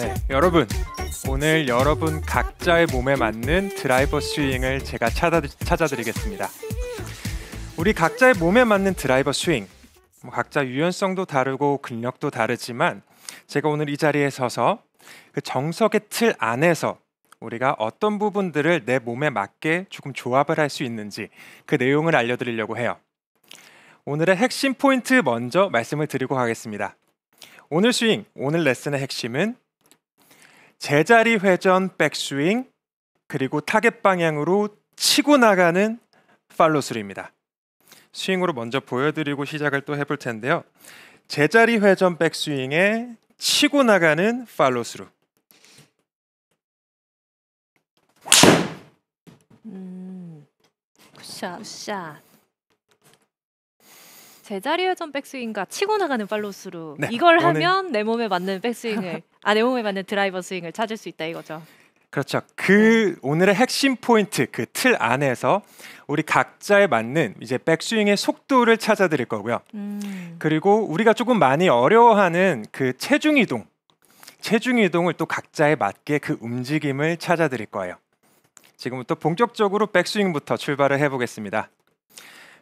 네, 여러분 오늘 여러분 각자의 몸에 맞는 드라이버 스윙을 제가 찾아드리겠습니다. 우리 각자의 몸에 맞는 드라이버 스윙, 각자 유연성도 다르고 근력도 다르지만 제가 오늘 이 자리에 서서 그 정석의 틀 안에서 우리가 어떤 부분들을 내 몸에 맞게 조금 조합을 할 수 있는지 그 내용을 알려드리려고 해요. 오늘의 핵심 포인트 먼저 말씀을 드리고 가겠습니다. 오늘 스윙, 오늘 레슨의 핵심은 제자리 회전 백스윙 그리고 타겟 방향으로 치고 나가는 팔로스루입니다. 스윙으로 먼저 보여드리고 시작을 또 해볼 텐데요. 제자리 회전 백스윙에 치고 나가는 팔로스루. 굿샷. 제자리 회전 백스윙과 치고 나가는 팔로스루. 네, 이걸 오늘... 하면 내 몸에 맞는 백스윙을 내 몸에 맞는 드라이버 스윙을 찾을 수 있다 이거죠. 그렇죠. 오늘의 핵심 포인트 그 틀 안에서 우리 각자에 맞는 이제 백스윙의 속도를 찾아드릴 거고요. 그리고 우리가 조금 많이 어려워하는 그 체중 이동을 또 각자에 맞게 그 움직임을 찾아드릴 거예요. 지금부터 본격적으로 백스윙부터 출발을 해보겠습니다.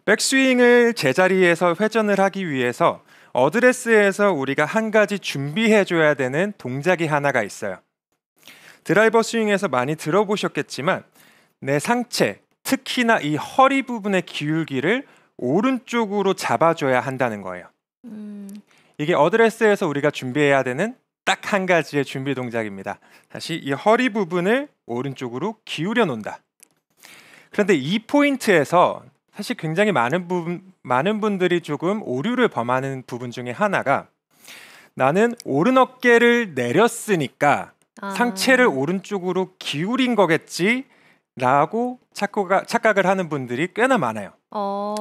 백스윙을 제자리에서 회전을 하기 위해서 어드레스에서 우리가 한 가지 준비해줘야 되는 동작이 하나가 있어요. 드라이버 스윙에서 많이 들어보셨겠지만 내 상체, 특히나 이 허리 부분의 기울기를 오른쪽으로 잡아줘야 한다는 거예요. 이게 어드레스에서 우리가 준비해야 되는 딱 한 가지의 준비 동작입니다. 다시 이 허리 부분을 오른쪽으로 기울여 놓는다. 그런데 이 포인트에서 사실 굉장히 많은 분들이 조금 오류를 범하는 부분 중에 하나가 나는 오른 어깨를 내렸으니까 상체를 오른쪽으로 기울인 거겠지 라고 착각을 하는 분들이 꽤나 많아요.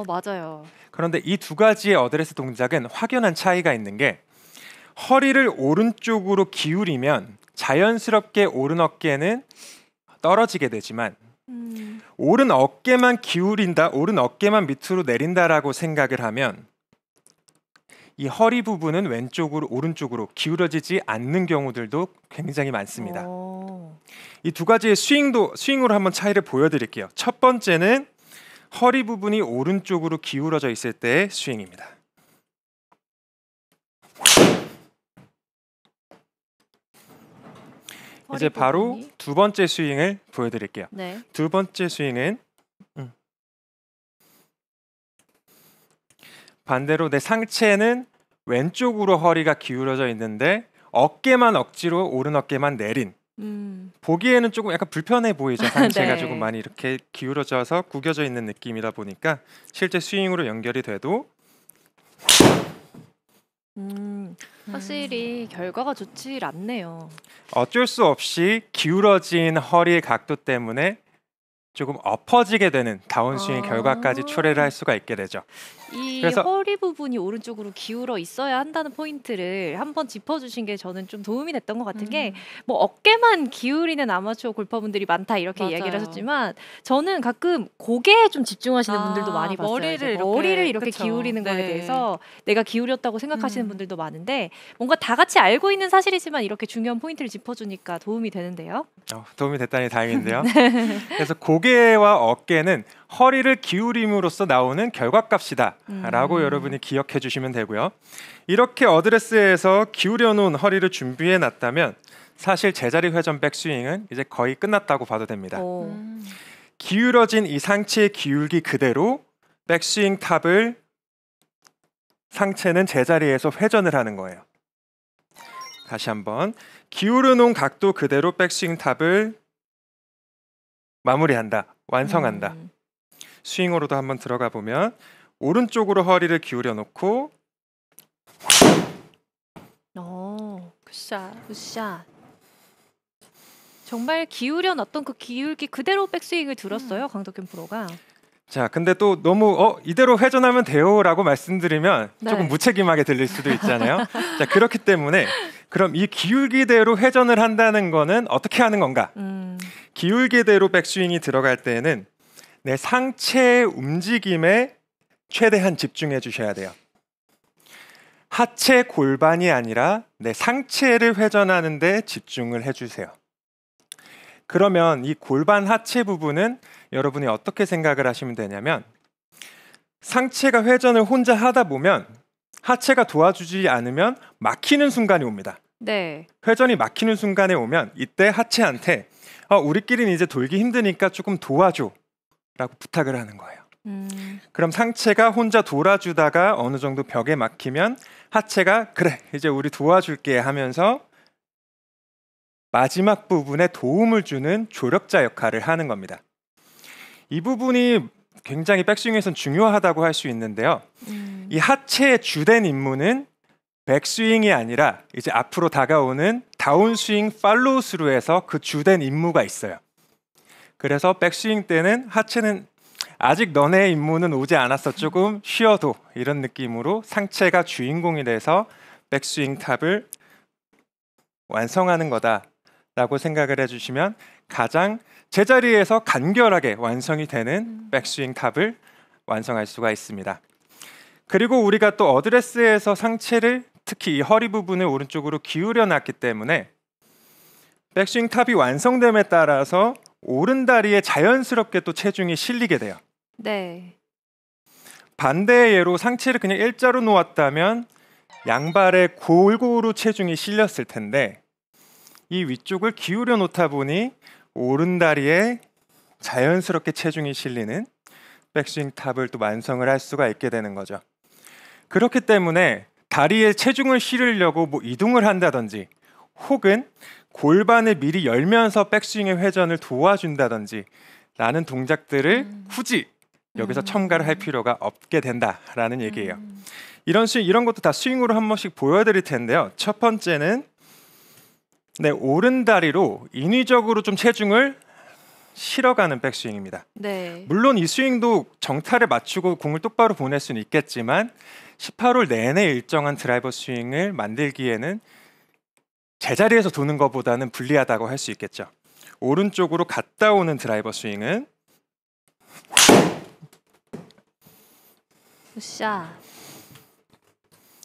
맞아요. 그런데 이 두 가지의 어드레스 동작은 확연한 차이가 있는 게 허리를 오른쪽으로 기울이면 자연스럽게 오른 어깨는 떨어지게 되지만 오른 어깨만 기울인다, 오른 어깨만 밑으로 내린다라고 생각을 하면 이 허리 부분은 오른쪽으로 기울어지지 않는 경우들도 굉장히 많습니다. 이 두 가지의 스윙으로 한번 차이를 보여드릴게요. 첫 번째는 허리 부분이 오른쪽으로 기울어져 있을 때의 스윙입니다. 이제 바로 두 번째 스윙을 보여드릴게요. 네. 두 번째 스윙은 반대로 내 상체는 왼쪽으로 허리가 기울어져 있는데 어깨만 억지로 오른 어깨만 내린 보기에는 조금 약간 불편해 보이죠. 상체가 네. 조금 많이 이렇게 기울어져서 구겨져 있는 느낌이다 보니까 실제 스윙으로 연결이 돼도 확실히 결과가 좋지 않네요. 어쩔 수 없이 기울어진 허리의 각도 때문에 조금 엎어지게 되는 다운스윙 결과까지 초래를 할 수가 있게 되죠. 그래서 허리 부분이 오른쪽으로 기울어 있어야 한다는 포인트를 한번 짚어주신 게 저는 좀 도움이 됐던 것 같은 게 뭐 어깨만 기울이는 아마추어 골퍼분들이 많다 이렇게 이야기를 하셨지만 저는 가끔 고개에 좀 집중하시는 분들도 많이 봤어요. 머리를 이렇게 기울이는 거에 대해서 내가 기울였다고 생각하시는 분들도 많은데 뭔가 다 같이 알고 있는 사실이지만 이렇게 중요한 포인트를 짚어주니까 도움이 되는데요. 도움이 됐다니 다행인데요. 그래서 고개와 어깨는 허리를 기울임으로써 나오는 결과값이다 라고 여러분이 기억해 주시면 되고요. 이렇게 어드레스에서 기울여 놓은 허리를 준비해 놨다면 사실 제자리 회전 백스윙은 이제 거의 끝났다고 봐도 됩니다. 기울어진 이 상체의 기울기 그대로 백스윙 탑을 상체는 제자리에서 회전을 하는 거예요. 다시 한번 기울여 놓은 각도 그대로 백스윙 탑을 마무리한다, 완성한다. 스윙으로도 한번 들어가 보면 오른쪽으로 허리를 기울여 놓고 굿샷. 정말 기울여 놨던 그 기울기 그대로 백스윙을 들었어요. 강덕현 프로가. 자, 근데 또 너무 이대로 회전하면 돼요라고 말씀드리면 네. 조금 무책임하게 들릴 수도 있잖아요. 자, 그렇기 때문에 그럼 이 기울기대로 회전을 한다는 거는 어떻게 하는 건가? 기울기대로 백스윙이 들어갈 때는 내 상체의 움직임에 최대한 집중해 주셔야 돼요. 하체 골반이 아니라 내 상체를 회전하는 데 집중을 해주세요. 그러면 이 골반 하체 부분은 여러분이 어떻게 생각을 하시면 되냐면 상체가 회전을 혼자 하다 보면 하체가 도와주지 않으면 막히는 순간이 옵니다. 네. 회전이 막히는 순간에 오면 이때 하체한테 우리끼리는 이제 돌기 힘드니까 조금 도와줘 라고 부탁을 하는 거예요. 그럼 상체가 혼자 돌아주다가 어느 정도 벽에 막히면 하체가 그래 이제 우리 도와줄게 하면서 마지막 부분에 도움을 주는 조력자 역할을 하는 겁니다. 이 부분이 굉장히 백스윙에선 중요하다고 할 수 있는데요. 이 하체의 주된 임무는 백스윙이 아니라 이제 앞으로 다가오는 다운스윙 팔로우 스루에서 그 주된 임무가 있어요. 그래서 백스윙 때는 하체는 아직 너네 임무는 오지 않았어 조금 쉬어도 이런 느낌으로 상체가 주인공이 돼서 백스윙 탑을 완성하는 거다라고 생각을 해주시면 가장 제자리에서 간결하게 완성이 되는 백스윙 탑을 완성할 수가 있습니다. 그리고 우리가 또 어드레스에서 상체를 특히 이 허리 부분을 오른쪽으로 기울여 놨기 때문에 백스윙 탑이 완성됨에 따라서 오른다리에 자연스럽게 또 체중이 실리게 돼요. 네. 반대의 예로 상체를 그냥 일자로 놓았다면 양발에 골고루 체중이 실렸을 텐데 이 위쪽을 기울여 놓다 보니 오른다리에 자연스럽게 체중이 실리는 백스윙 탑을 또 완성을 할 수가 있게 되는 거죠. 그렇기 때문에 다리에 체중을 실으려고 뭐 이동을 한다든지 혹은 골반을 미리 열면서 백스윙의 회전을 도와준다든지 라는 동작들을 굳이 여기서 첨가를 할 필요가 없게 된다라는 얘기예요. 이런 것도 다 스윙으로 한 번씩 보여드릴 텐데요. 첫 번째는 오른다리로 인위적으로 좀 체중을 실어가는 백스윙입니다. 네. 물론 이 스윙도 정타를 맞추고 공을 똑바로 보낼 수는 있겠지만 18홀 내내 일정한 드라이버 스윙을 만들기에는 제자리에서 도는 것보다는 불리하다고 할 수 있겠죠. 오른쪽으로 갔다 오는 드라이버 스윙은 샷.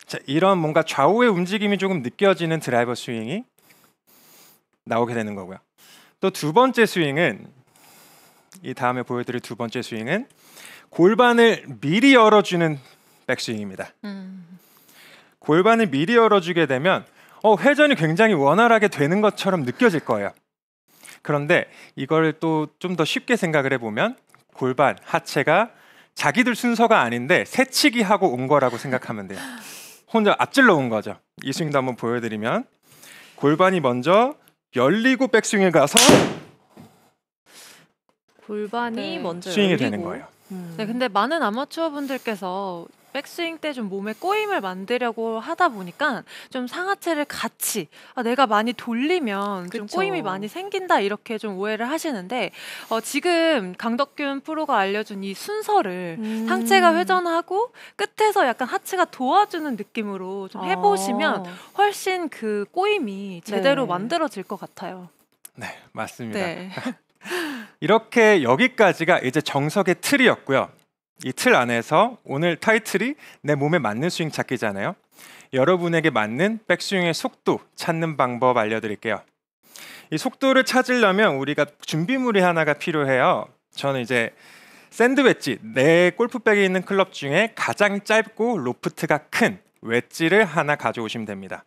자, 이런 뭔가 좌우의 움직임이 조금 느껴지는 드라이버 스윙이 나오게 되는 거고요. 또 두 번째 스윙은 이 다음에 보여드릴 두 번째 스윙은 골반을 미리 열어주는 백스윙입니다. 골반을 미리 열어주게 되면 회전이 굉장히 원활하게 되는 것처럼 느껴질 거예요. 그런데 이걸 또 좀 더 쉽게 생각을 해보면 골반, 하체가 자기들 순서가 아닌데 새치기 하고 온 거라고 생각하면 돼요. 혼자 앞질러 온 거죠. 이 스윙도 한번 보여드리면 골반이 먼저 열리고 백스윙에 가서 골반이 먼저 스윙이 열리고. 되는 거예요. 네, 근데 많은 아마추어 분들께서 백스윙 때 좀 몸에 꼬임을 만들려고 하다 보니까 좀 상하체를 같이 내가 많이 돌리면 좀 그쵸. 꼬임이 많이 생긴다 이렇게 좀 오해를 하시는데 지금 강덕균 프로가 알려준 이 순서를 상체가 회전하고 끝에서 약간 하체가 도와주는 느낌으로 좀 해보시면 훨씬 그 꼬임이 제대로 네. 만들어질 것 같아요. 네, 맞습니다. 네. 이렇게 여기까지가 이제 정석의 틀이었고요. 이 틀 안에서 오늘 타이틀이 내 몸에 맞는 스윙 찾기잖아요. 여러분에게 맞는 백스윙의 속도 찾는 방법 알려드릴게요. 이 속도를 찾으려면 우리가 준비물이 하나가 필요해요. 저는 이제 샌드 웨지, 내 골프백에 있는 클럽 중에 가장 짧고 로프트가 큰 웨지를 하나 가져오시면 됩니다.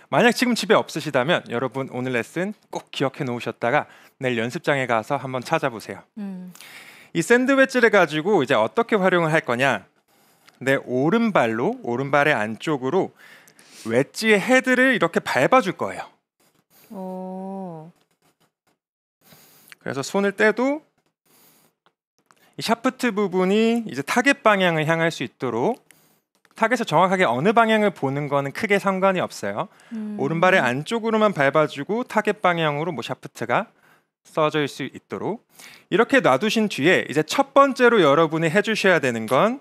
만약 지금 집에 없으시다면 여러분 오늘 레슨 꼭 기억해 놓으셨다가 내일 연습장에 가서 한번 찾아보세요. 이 샌드 웨지를 가지고 이제 어떻게 활용을 할 거냐? 내 오른발의 안쪽으로 웨지의 헤드를 이렇게 밟아줄 거예요. 그래서 손을 떼도 이 샤프트 부분이 이제 타겟 방향을 향할 수 있도록 타겟을 정확하게 어느 방향을 보는 거는 크게 상관이 없어요. 오른발의 안쪽으로만 밟아주고 타겟 방향으로 뭐 샤프트가 써질 수 있도록 이렇게 놔두신 뒤에 이제 첫 번째로 여러분이 해주셔야 되는 건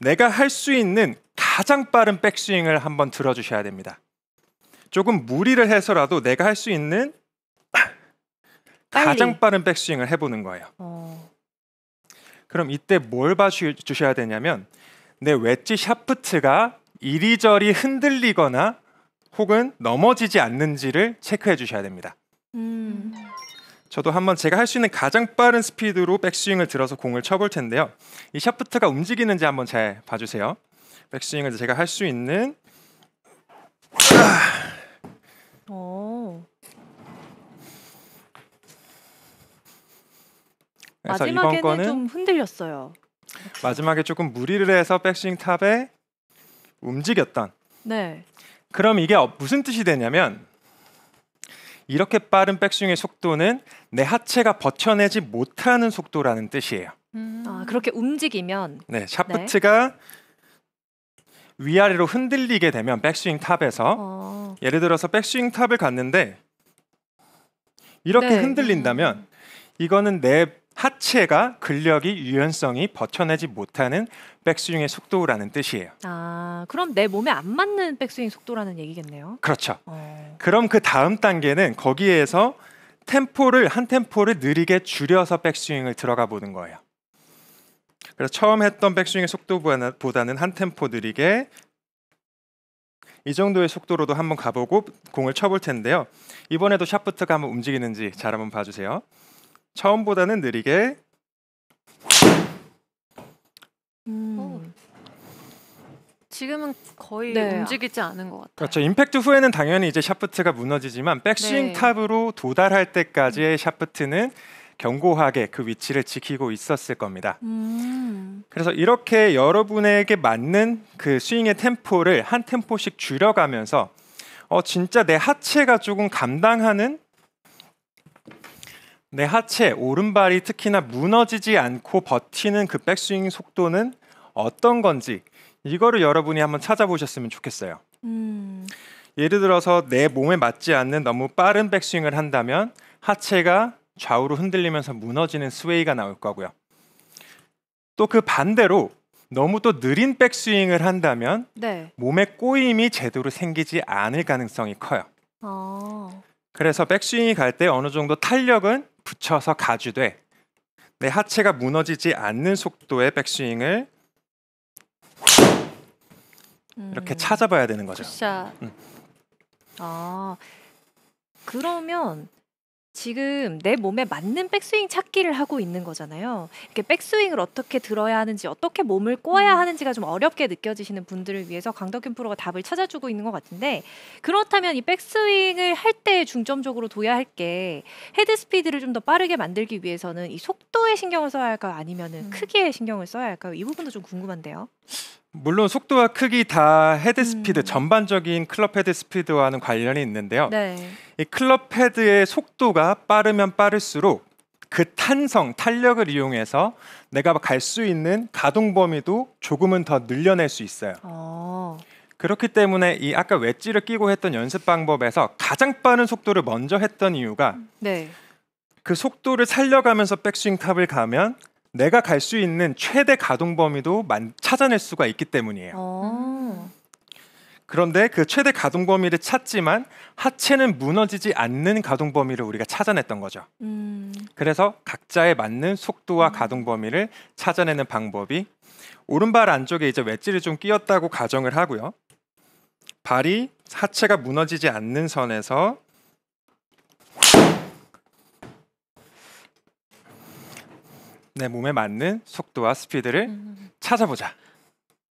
내가 할 수 있는 가장 빠른 백스윙을 한번 들어주셔야 됩니다. 조금 무리를 해서라도 내가 할 수 있는 가장 빠른 백스윙을 해보는 거예요. 그럼 이때 뭘 봐주셔야 되냐면 내 웨지 샤프트가 이리저리 흔들리거나 혹은 넘어지지 않는지를 체크해 주셔야 됩니다. 저도 한번 제가 할 수 있는 가장 빠른 스피드로 백스윙을 들어서 공을 쳐볼 텐데요. 이 샤프트가 움직이는지 한번 잘 봐주세요. 백스윙을 제가 할 수 있는 그래서 이번 마지막에는 거는 좀 흔들렸어요. 마지막에 조금 무리를 해서 백스윙 탑에 움직였던. 네. 그럼 이게 무슨 뜻이 되냐면 이렇게 빠른 백스윙의 속도는 내 하체가 버텨내지 못하는 속도라는 뜻이에요. 아, 그렇게 움직이면 네, 샤프트가 위아래로 흔들리게 되면 백스윙 탑에서 예를 들어서 백스윙 탑을 갔는데 이렇게 네. 흔들린다면 이거는 내 하체가 근력이 유연성이 버텨내지 못하는 백스윙의 속도라는 뜻이에요. 아, 그럼 내 몸에 안 맞는 백스윙 속도라는 얘기겠네요. 그렇죠. 그럼 그 다음 단계는 거기에서 한 템포를 느리게 줄여서 백스윙을 들어가 보는 거예요. 그래서 처음 했던 백스윙의 속도보다는 한 템포 느리게 이 정도의 속도로도 한번 가보고 공을 쳐볼 텐데요. 이번에도 샤프트가 한번 움직이는지 잘 한번 봐주세요. 처음보다는 느리게. 지금은 거의 네. 움직이지 않은 것 같아요. 그렇죠. 임팩트 후에는 당연히 이제 샤프트가 무너지지만 백스윙 네. 탑으로 도달할 때까지의 샤프트는 견고하게 그 위치를 지키고 있었을 겁니다. 그래서 이렇게 여러분에게 맞는 그 스윙의 템포를 한 템포씩 줄여가면서 진짜 내 하체가 조금 감당하는, 내 하체 오른발이 특히나 무너지지 않고 버티는 그 백스윙 속도는 어떤 건지 이거를 여러분이 한번 찾아보셨으면 좋겠어요. 예를 들어서 내 몸에 맞지 않는 너무 빠른 백스윙을 한다면 하체가 좌우로 흔들리면서 무너지는 스웨이가 나올 거고요. 또 그 반대로 너무 또 느린 백스윙을 한다면 네. 몸에 꼬임이 제대로 생기지 않을 가능성이 커요. 그래서 백스윙이 갈 때 어느 정도 탄력은 붙여서 가주되 내 하체가 무너지지 않는 속도의 백스윙을 이렇게 찾아봐야 되는 거죠. 굿샷. 아, 그러면 지금 내 몸에 맞는 백스윙 찾기를 하고 있는 거잖아요. 이렇게 백스윙을 어떻게 들어야 하는지, 어떻게 몸을 꼬아야 하는지가 좀 어렵게 느껴지시는 분들을 위해서 강덕균 프로가 답을 찾아주고 있는 것 같은데, 그렇다면 이 백스윙을 할 때 중점적으로 둬야 할 게 헤드 스피드를 좀 더 빠르게 만들기 위해서는 이 속도에 신경을 써야 할까요? 아니면은 크기에 신경을 써야 할까요? 이 부분도 좀 궁금한데요. 물론 속도와 크기 다 헤드 스피드, 전반적인 클럽 헤드 스피드와는 관련이 있는데요. 네. 이 클럽 헤드의 속도가 빠르면 빠를수록 그 탄력을 이용해서 내가 갈 수 있는 가동 범위도 조금은 더 늘려낼 수 있어요. 그렇기 때문에 이 아까 웨지를 끼고 했던 연습 방법에서 가장 빠른 속도를 먼저 했던 이유가 네. 그 속도를 살려가면서 백스윙 탑을 가면 내가 갈 수 있는 최대 가동 범위도 찾아낼 수가 있기 때문이에요. 그런데 그 최대 가동 범위를 찾지만 하체는 무너지지 않는 가동 범위를 우리가 찾아냈던 거죠. 그래서 각자에 맞는 속도와 가동 범위를 찾아내는 방법이 오른발 안쪽에 이제 웨지를 좀 끼웠다고 가정을 하고요. 발이 하체가 무너지지 않는 선에서 내 몸에 맞는 속도와 스피드를 찾아보자.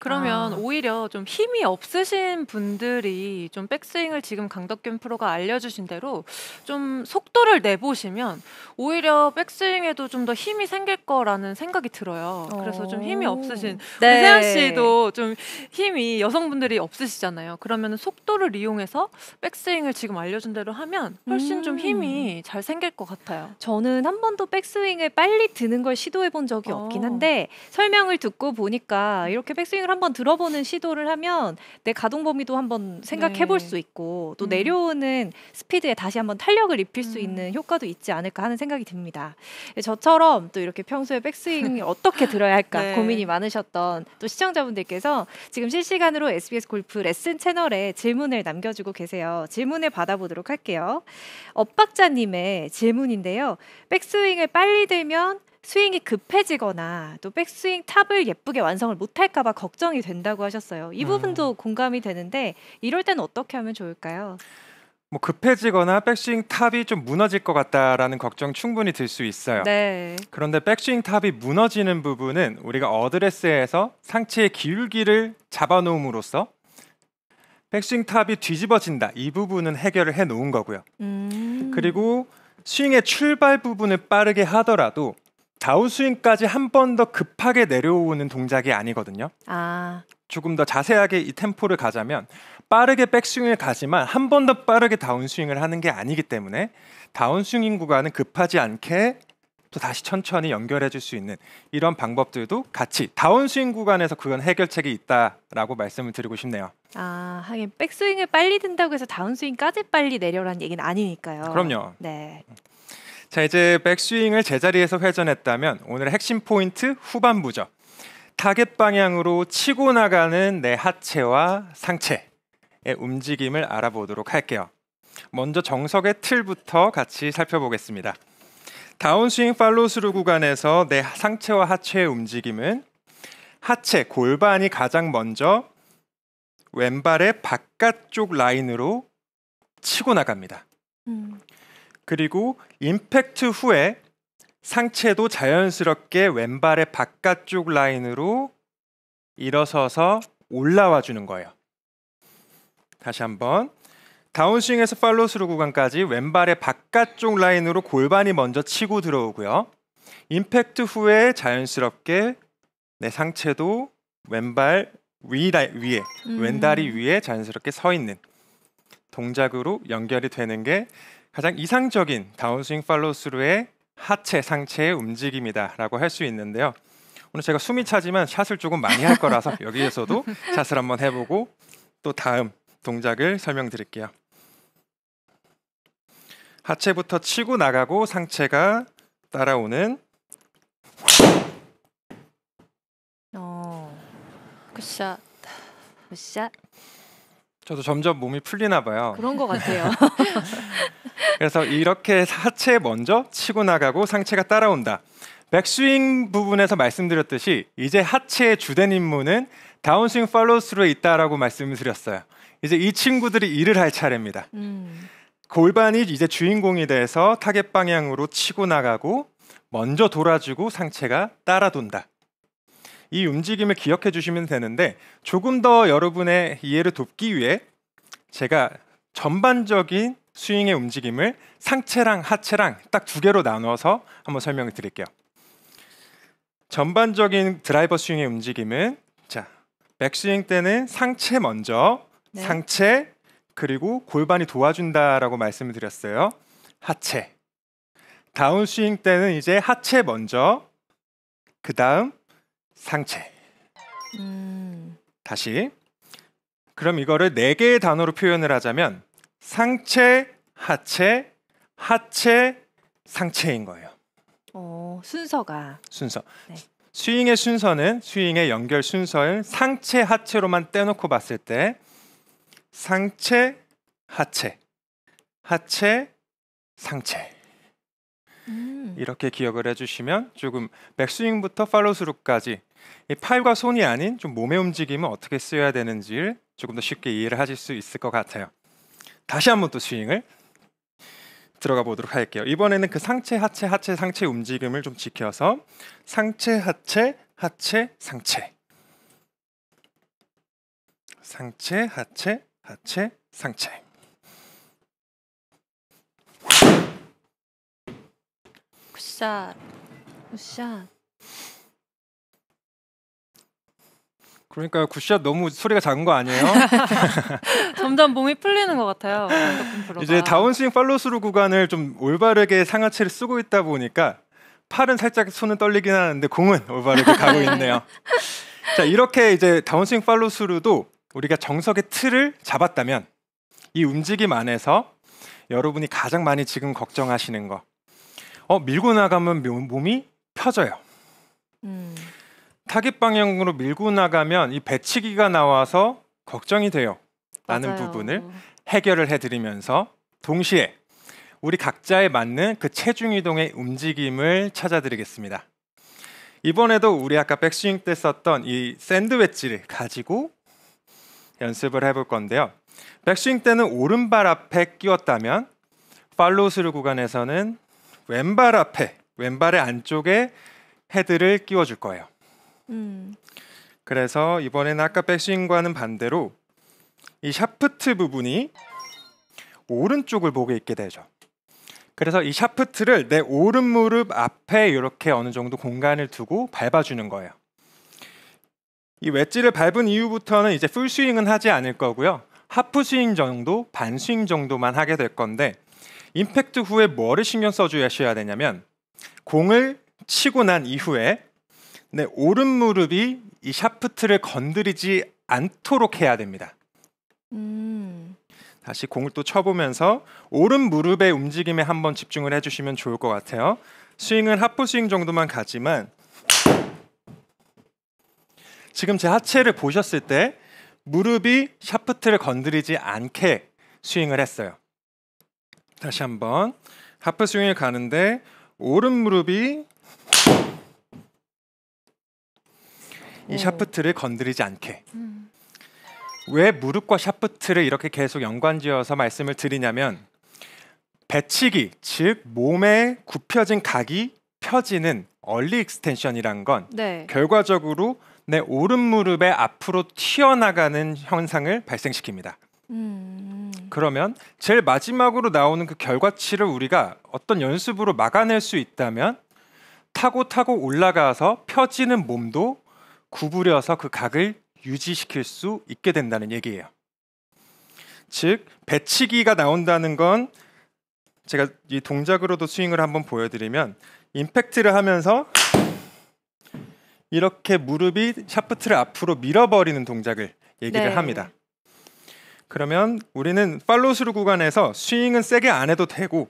그러면 오히려 좀 힘이 없으신 분들이 좀 백스윙을 지금 강덕균 프로가 알려주신 대로 좀 속도를 내보시면 오히려 백스윙에도 좀 더 힘이 생길 거라는 생각이 들어요. 그래서 좀 힘이 없으신 네. 우리 세연 씨도 좀 힘이 여성분들이 없으시잖아요. 그러면 속도를 이용해서 백스윙을 지금 알려준 대로 하면 훨씬 좀 힘이 잘 생길 것 같아요. 저는 한 번도 백스윙을 빨리 드는 걸 시도해 본 적이 없긴 한데 설명을 듣고 보니까 이렇게 백스윙을 한번 들어보는 시도를 하면 내 가동 범위도 한번 생각해 볼 수 있고 또 내려오는 스피드에 다시 한번 탄력을 입힐 수 있는 효과도 있지 않을까 하는 생각이 듭니다. 저처럼 또 이렇게 평소에 백스윙이 어떻게 들어야 할까 네. 고민이 많으셨던 또 시청자분들께서 지금 실시간으로 SBS 골프 레슨 채널에 질문을 남겨주고 계세요. 질문을 받아보도록 할게요. 엇박자님의 질문인데요. 백스윙을 빨리 들면 스윙이 급해지거나 또 백스윙 탑을 예쁘게 완성을 못할까 봐 걱정이 된다고 하셨어요. 이 부분도 공감이 되는데 이럴 때는 어떻게 하면 좋을까요? 뭐 급해지거나 백스윙 탑이 좀 무너질 것 같다라는 걱정 충분히 들 수 있어요. 네. 그런데 백스윙 탑이 무너지는 부분은 우리가 어드레스에서 상체의 기울기를 잡아놓음으로써 백스윙 탑이 뒤집어진다. 이 부분은 해결을 해 놓은 거고요. 그리고 스윙의 출발 부분을 빠르게 하더라도 다운스윙까지 한 번 더 급하게 내려오는 동작이 아니거든요. 조금 더 자세하게 이 템포를 가자면 빠르게 백스윙을 가지만 한 번 더 빠르게 다운스윙을 하는 게 아니기 때문에 다운스윙 구간은 급하지 않게 또 다시 천천히 연결해 줄 수 있는 이런 방법들도 같이 다운스윙 구간에서 그건 해결책이 있다라고 말씀을 드리고 싶네요. 하긴 백스윙을 빨리 든다고 해서 다운스윙까지 빨리 내려라는 얘기는 아니니까요. 그럼요. 네. 자, 이제 백스윙을 제자리에서 회전했다면 오늘의 핵심 포인트 후반부죠. 타겟 방향으로 치고 나가는 내 하체와 상체의 움직임을 알아보도록 할게요. 먼저 정석의 틀부터 같이 살펴보겠습니다. 다운스윙 팔로우스루 구간에서 내 상체와 하체의 움직임은 하체, 골반이 가장 먼저 왼발의 바깥쪽 라인으로 치고 나갑니다. 그리고 임팩트 후에 상체도 자연스럽게 왼발의 바깥쪽 라인으로 일어서서 올라와 주는 거예요. 다시 한번. 다운스윙에서 팔로우스루 구간까지 왼발의 바깥쪽 라인으로 골반이 먼저 치고 들어오고요. 임팩트 후에 자연스럽게 내 상체도 왼발 위에 왼다리 위에 자연스럽게 서 있는 동작으로 연결이 되는 게 가장 이상적인 다운스윙 팔로우스루의 하체, 상체의 움직임이다라고 할 수 있는데요. 오늘 제가 숨이 차지만 샷을 조금 많이 할 거라서 여기에서도 샷을 한번 해보고 또 다음 동작을 설명드릴게요. 하체부터 치고 나가고 상체가 따라오는 굿샷. 굿샷. 저도 점점 몸이 풀리나 봐요. 그런 것 같아요. 그래서 이렇게 하체 먼저 치고 나가고 상체가 따라온다. 백스윙 부분에서 말씀드렸듯이 이제 하체의 주된 임무는 다운스윙 팔로우스루에 있다라고 말씀을 드렸어요. 이제 이 친구들이 일을 할 차례입니다. 골반이 이제 주인공이 돼서 타겟 방향으로 치고 나가고 먼저 돌아주고 상체가 따라 돈다. 이 움직임을 기억해 주시면 되는데 조금 더 여러분의 이해를 돕기 위해 제가 전반적인 스윙의 움직임을 상체랑 하체랑 딱 두 개로 나눠서 한번 설명을 드릴게요. 전반적인 드라이버 스윙의 움직임은 자, 백스윙 때는 상체 먼저 상체 그리고 골반이 도와준다라고 말씀을 드렸어요. 하체. 다운스윙 때는 이제 하체 먼저 그 다음 상체. 다시. 그럼 이거를 4개의 단어로 표현을 하자면 상체, 하체, 하체, 상체인 거예요. 순서가. 순서. 네. 스윙의 순서는 스윙의 연결 순서는 상체, 하체로만 떼놓고 봤을 때 상체, 하체, 하체, 상체. 이렇게 기억을 해주시면 조금 백스윙부터 팔로우스루까지 이 팔과 손이 아닌 좀 몸의 움직임은 어떻게 쓰여야 되는지를 조금 더 쉽게 이해를 하실 수 있을 것 같아요. 다시 한번 또 스윙을 들어가 보도록 할게요. 이번에는 그 상체, 하체, 하체, 상체 움직임을 좀 지켜서 상체, 하체, 하체, 상체, 상체, 하체, 하체, 상체. 굿샷. 굿샷. 그러니까 굿샷 너무 소리가 작은 거 아니에요? 점점 몸이 풀리는 것 같아요. 이제 다운스윙 팔로우스루 구간을 좀 올바르게 상하체를 쓰고 있다 보니까 팔은 살짝 손은 떨리긴 하는데 공은 올바르게 가고 있네요. 자, 이렇게 이제 다운스윙 팔로우스루도 우리가 정석의 틀을 잡았다면 이 움직임 안에서 여러분이 가장 많이 지금 걱정하시는 거 밀고 나가면 몸이 펴져요. 타깃 방향으로 밀고 나가면 이 배치기가 나와서 걱정이 돼요 라는 부분을 해결을 해드리면서 동시에 우리 각자에 맞는 그 체중 이동의 움직임을 찾아드리겠습니다. 이번에도 우리 아까 백스윙 때 썼던 이 샌드 웨지를 가지고 연습을 해볼 건데요. 백스윙 때는 오른발 앞에 끼웠다면 팔로우 스루 구간에서는 왼발 앞에, 왼발의 안쪽에 헤드를 끼워줄 거예요. 그래서 이번에는 아까 백스윙과는 반대로 이 샤프트 부분이 오른쪽을 보고 있게 되죠. 그래서 이 샤프트를 내 오른 무릎 앞에 이렇게 어느 정도 공간을 두고 밟아주는 거예요. 이 웨지를 밟은 이후부터는 이제 풀 스윙은 하지 않을 거고요. 하프 스윙 정도, 반 스윙 정도만 하게 될 건데 임팩트 후에 뭐를 신경 써주셔야 되냐면 공을 치고 난 이후에 내 오른 무릎이 이 샤프트를 건드리지 않도록 해야 됩니다. 다시 공을 또 쳐보면서 오른 무릎의 움직임에 한번 집중을 해주시면 좋을 것 같아요. 스윙은 하프 스윙 정도만 가지만 지금 제 하체를 보셨을 때 무릎이 샤프트를 건드리지 않게 스윙을 했어요. 다시 한번 하프 스윙을 가는데 오른 무릎이 이 샤프트를 건드리지 않게. 왜 무릎과 샤프트를 이렇게 계속 연관지어서 말씀을 드리냐면 배치기, 즉 몸에 굽혀진 각이 펴지는 얼리 익스텐션이란 건 네. 결과적으로 내 오른 무릎의 앞으로 튀어나가는 현상을 발생시킵니다. 그러면 제일 마지막으로 나오는 그 결과치를 우리가 어떤 연습으로 막아낼 수 있다면 타고 올라가서 펴지는 몸도 구부려서 그 각을 유지시킬 수 있게 된다는 얘기예요. 즉 배치기가 나온다는 건 제가 이 동작으로도 스윙을 한번 보여드리면 임팩트를 하면서 이렇게 무릎이 샤프트를 앞으로 밀어버리는 동작을 얘기를 네. 합니다. 그러면 우리는 팔로우 스루 구간에서 스윙은 세게 안 해도 되고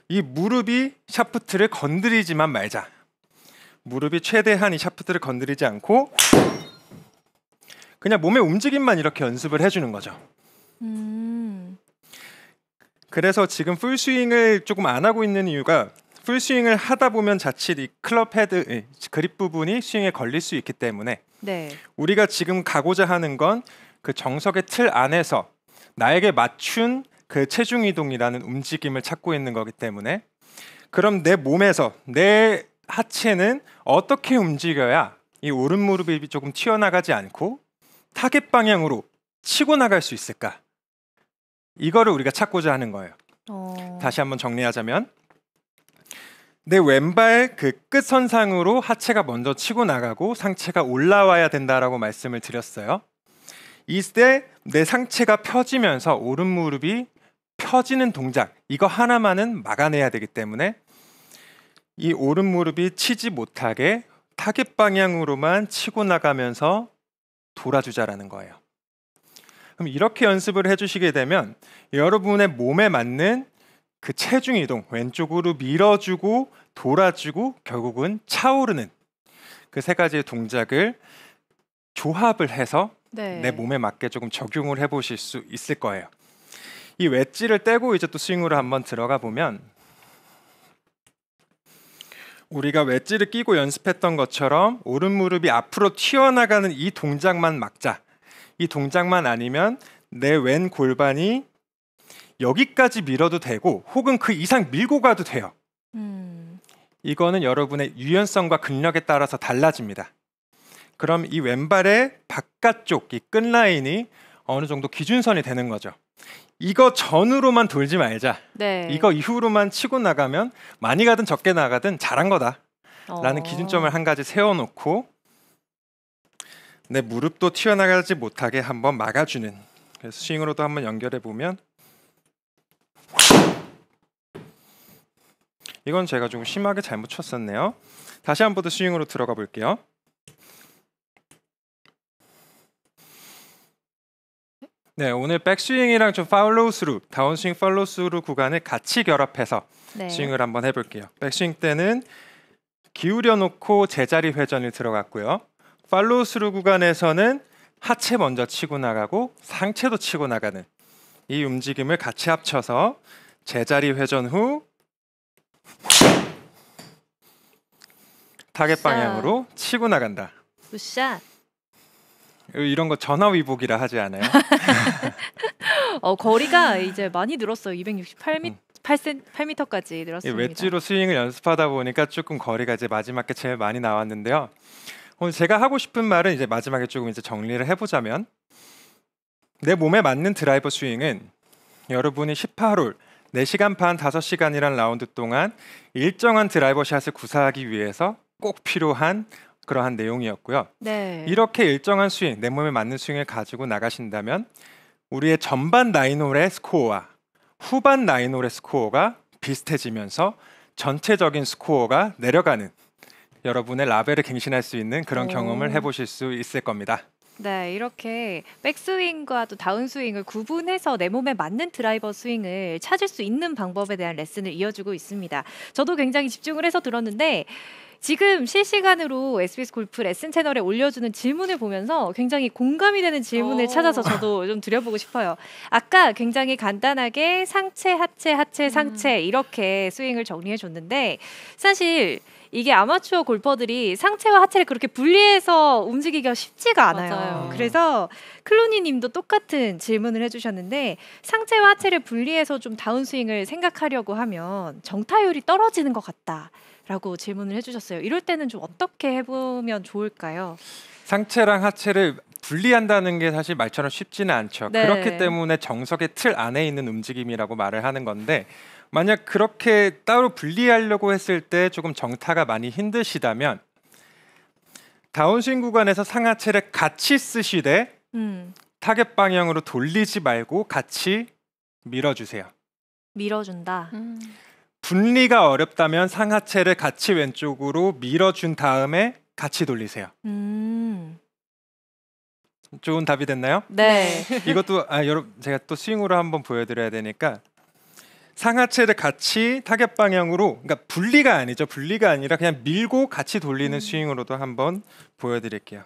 이 무릎이 샤프트를 건드리지만 말자. 무릎이 최대한 이 샤프트를 건드리지 않고 그냥 몸의 움직임만 이렇게 연습을 해주는 거죠. 그래서 지금 풀스윙을 조금 안 하고 있는 이유가 풀스윙을 하다 보면 자칫 이 클럽 헤드, 그립 부분이 스윙에 걸릴 수 있기 때문에 네. 우리가 지금 가고자 하는 건 그 정석의 틀 안에서 나에게 맞춘 그 체중 이동이라는 움직임을 찾고 있는 거기 때문에 그럼 내 몸에서 내 하체는 어떻게 움직여야 이 오른 무릎이 조금 튀어나가지 않고 타겟 방향으로 치고 나갈 수 있을까? 이거를 우리가 찾고자 하는 거예요. 다시 한번 정리하자면 내 왼발 그 끝선상으로 하체가 먼저 치고 나가고 상체가 올라와야 된다라고 말씀을 드렸어요. 이때 내 상체가 펴지면서 오른 무릎이 펴지는 동작 이거 하나만은 막아내야 되기 때문에 이 오른 무릎이 치지 못하게 타겟 방향으로만 치고 나가면서 돌아주자라는 거예요. 그럼 이렇게 연습을 해주시게 되면 여러분의 몸에 맞는 그 체중 이동 왼쪽으로 밀어주고 돌아주고 결국은 차오르는 그 세 가지의 동작을 조합을 해서 네. 내 몸에 맞게 조금 적용을 해보실 수 있을 거예요. 이 웨지를 떼고 이제 또 스윙으로 한번 들어가 보면 우리가 웨지를 끼고 연습했던 것처럼 오른 무릎이 앞으로 튀어나가는 이 동작만 막자. 이 동작만 아니면 내 왼 골반이 여기까지 밀어도 되고 혹은 그 이상 밀고 가도 돼요. 이거는 여러분의 유연성과 근력에 따라서 달라집니다. 그럼 이 왼발의 바깥쪽 이 끝라인이 어느 정도 기준선이 되는 거죠. 이거 전으로만 돌지 말자. 네. 이거 이후로만 치고 나가면 많이 가든 적게 나가든 잘한 거다 라는 기준점을 한 가지 세워놓고 내 무릎도 튀어나가지 못하게 한번 막아주는 그래서 스윙으로도 한번 연결해 보면 이건 제가 좀 심하게 잘못 쳤었네요. 다시 한 번 더 스윙으로 들어가 볼게요. 네, 오늘 백스윙이랑 좀 팔로우 스루, 다운스윙 팔로우 스루 구간을 같이 결합해서 네. 스윙을 한번 해볼게요. 백스윙 때는 기울여 놓고 제자리 회전을 들어갔고요. 팔로우 스루 구간에서는 하체 먼저 치고 나가고 상체도 치고 나가는 이 움직임을 같이 합쳐서 제자리 회전 후 타겟 방향으로 치고 나간다. 굿샷. 이런 거 전화위복이라 하지 않아요? 거리가 이제 많이 늘었어요. 268m까지 늘었습니다. 웨지로 스윙을 연습하다 보니까 조금 거리가 이제 마지막에 제일 많이 나왔는데요. 오늘 제가 하고 싶은 말은 이제 마지막에 조금 이제 정리를 해보자면, 내 몸에 맞는 드라이버 스윙은 여러분이 18홀 4시간 반 5시간이란 라운드 동안 일정한 드라이버 샷을 구사하기 위해서 꼭 필요한 그러한 내용이었고요. 네. 이렇게 일정한 스윙, 내 몸에 맞는 스윙을 가지고 나가신다면 우리의 전반 9홀의 스코어와 후반 9홀의 스코어가 비슷해지면서 전체적인 스코어가 내려가는, 여러분의 라벨을 갱신할 수 있는 그런 경험을 해보실 수 있을 겁니다. 네, 이렇게 백스윙과 또 다운스윙을 구분해서 내 몸에 맞는 드라이버 스윙을 찾을 수 있는 방법에 대한 레슨을 이어주고 있습니다. 저도 굉장히 집중을 해서 들었는데, 지금 실시간으로 SBS 골프 레슨 채널에 올려주는 질문을 보면서 굉장히 공감이 되는 질문을 찾아서 저도 좀 드려보고 싶어요. 아까 굉장히 간단하게 상체, 하체, 하체, 상체 이렇게 스윙을 정리해 줬는데, 사실 이게 아마추어 골퍼들이 상체와 하체를 그렇게 분리해서 움직이기가 쉽지가 않아요. 맞아요. 그래서 클로니 님도 똑같은 질문을 해주셨는데, 상체와 하체를 분리해서 좀 다운스윙을 생각하려고 하면 정타율이 떨어지는 것 같다 라고 질문을 해주셨어요. 이럴 때는 좀 어떻게 해보면 좋을까요? 상체랑 하체를 분리한다는 게 사실 말처럼 쉽지는 않죠. 네. 그렇기 때문에 정석의 틀 안에 있는 움직임이라고 말을 하는 건데, 만약 그렇게 따로 분리하려고 했을 때 조금 정타가 많이 힘드시다면 다운스윙 구간에서 상하체를 같이 쓰시되 타겟 방향으로 돌리지 말고 같이 밀어주세요. 밀어준다. 분리가 어렵다면 상하체를 같이 왼쪽으로 밀어준 다음에 같이 돌리세요. 좋은 답이 됐나요? 네. 이것도 여러분 제가 또 스윙으로 한번 보여드려야 되니까, 상하체를 같이 타겟 방향으로, 그러니까 분리가 아니죠. 분리가 아니라 그냥 밀고 같이 돌리는 스윙으로도 한번 보여드릴게요.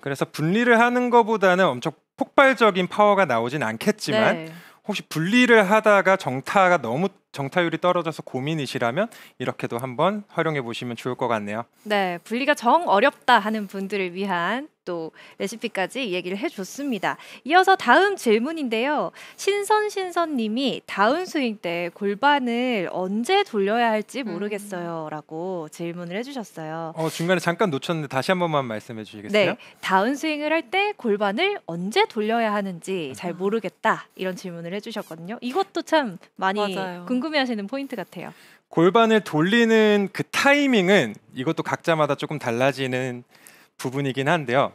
그래서 분리를 하는 것보다는 엄청 폭발적인 파워가 나오진 않겠지만, 네. 혹시 분리를 하다가 정타율이 떨어져서 고민이시라면 이렇게도 한번 활용해 보시면 좋을 것 같네요. 네, 분리가 정 어렵다 하는 분들을 위한 또 레시피까지 얘기를 해줬습니다. 이어서 다음 질문인데요. 신선님이 다운스윙 때 골반을 언제 돌려야 할지 모르겠어요 라고 질문을 해주셨어요. 중간에 잠깐 놓쳤는데 다시 한 번만 말씀해 주시겠어요? 네, 다운스윙을 할 때 골반을 언제 돌려야 하는지 잘 모르겠다 이런 질문을 해주셨거든요. 이것도 참 많이 맞아요. 궁금해하시는 포인트 같아요. 골반을 돌리는 그 타이밍은 이것도 각자마다 조금 달라지는 부분이긴 한데요.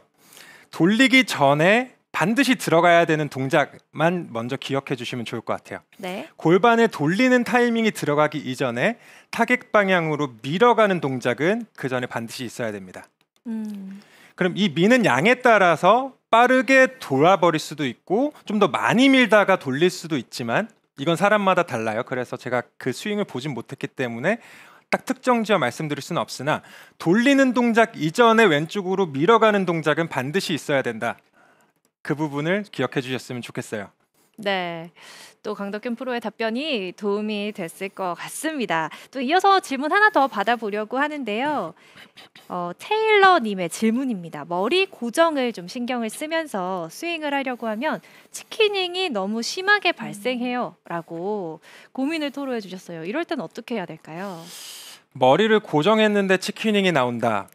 돌리기 전에 반드시 들어가야 되는 동작만 먼저 기억해 주시면 좋을 것 같아요. 네. 골반을 돌리는 타이밍이 들어가기 이전에 타겟 방향으로 밀어가는 동작은 그 전에 반드시 있어야 됩니다. 그럼 이 미는 양에 따라서 빠르게 돌아버릴 수도 있고 좀 더 많이 밀다가 돌릴 수도 있지만, 이건 사람마다 달라요. 그래서 제가 그 스윙을 보진 못했기 때문에 딱 특정 지어 말씀드릴 수는 없으나, 돌리는 동작 이전에 왼쪽으로 밀어가는 동작은 반드시 있어야 된다. 그 부분을 기억해 주셨으면 좋겠어요. 네, 또 강덕균 프로의 답변이 도움이 됐을 것 같습니다. 또 이어서 질문 하나 더 받아보려고 하는데요. 테일러님의 질문입니다. 머리 고정을 좀 신경을 쓰면서 스윙을 하려고 하면 치키닝이 너무 심하게 발생해요 라고 고민을 토로해 주셨어요. 이럴 때는 어떻게 해야 될까요? 머리를 고정했는데 치키닝이 나온다.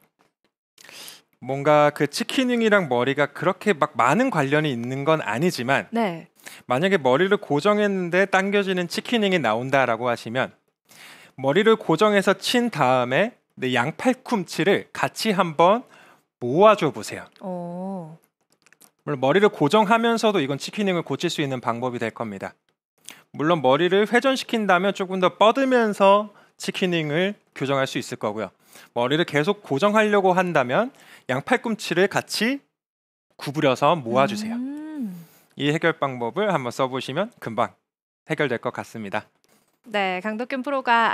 뭔가 그 치키닝이랑 머리가 그렇게 막 많은 관련이 있는 건 아니지만, 네. 만약에 머리를 고정했는데 당겨지는 치키닝이 나온다라고 하시면, 머리를 고정해서 친 다음에 내 양팔꿈치를 같이 한번 모아줘 보세요. 물론 머리를 고정하면서도 이건 치키닝을 고칠 수 있는 방법이 될 겁니다. 물론 머리를 회전시킨다면 조금 더 뻗으면서 치키닝을 교정할 수 있을 거고요. 머리를 계속 고정하려고 한다면 양팔꿈치를 같이 구부려서 모아주세요. 이 해결 방법을 한번 써보시면 금방 해결될 것 같습니다. 네, 강덕균 프로가